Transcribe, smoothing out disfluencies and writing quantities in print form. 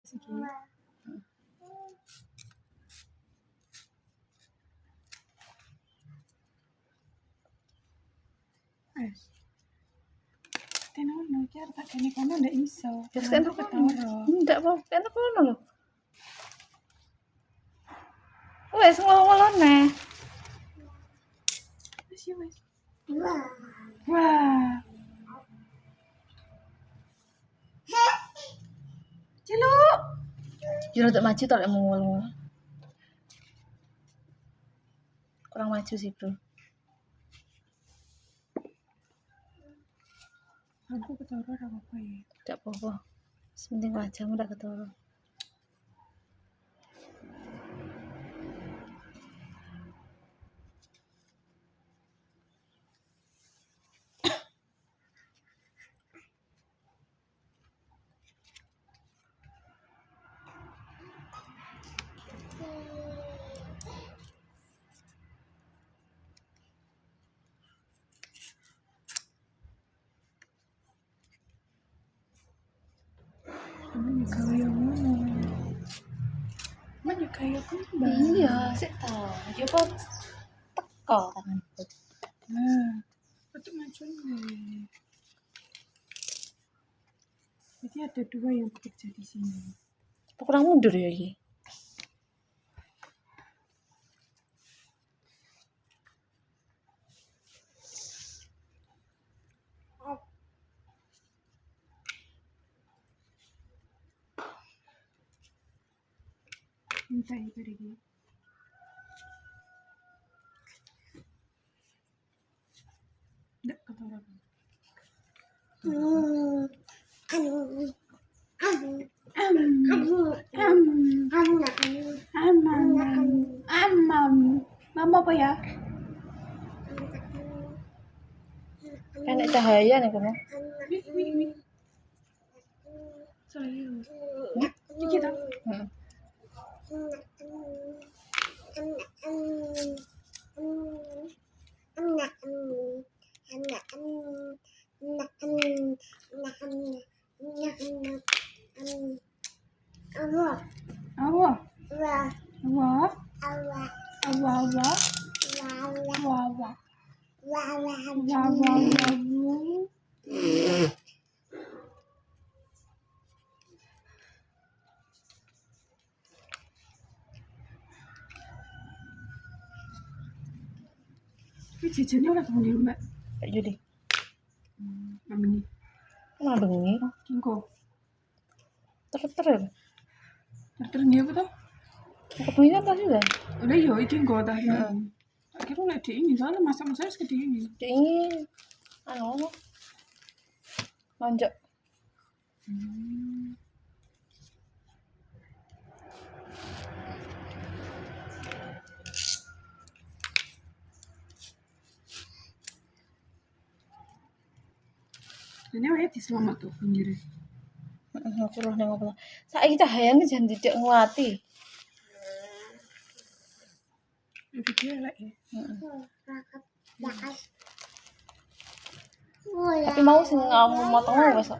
Siki. Tenono iki arep tak kene kono ndak iso. Terus entuk ketara. Ndak apa, entuk kono lho. Wes ngolone. Wes. Wah. Ciluk. Yo rada maju tok lek ngol. Kurang maju sih, Bro. Aku ketara ora apa-apa ya. Ndak apa-apa. Sepenting wajahmu ndak ketara. Mana kaya ngono. Mana kaya kembang. Iya, sik to. Yo kok teko tanganku. Nah, untuk maju nih. Jadi ada dua yang bekerja di sini. Kurang mundur ya iki. Minta itu lagi. Nggak ketara. Mama apa ya? Enak cahaya nih kono. Saya. Iki tau. Heeh. Awak. Awak. Ini jajannya ora tau nih, Mbak. Kayak jadi. Namanya. Kenapa bengi? Kingko. Ter-ter. Terus apa tuh? Kebengi kan pasti lah. Udah yo, iki kingko tadi. Akhirnya udah diingin, soalnya masak-masak harus diingin. Diingin. Anu. Lonjok. Ini awalnya diselamat tuh pinggirnya. Aku roh nang opo. Saiki cahayane jan didik nguwati. Itu dia lah ya. Tapi mau sing ngamu motong wes.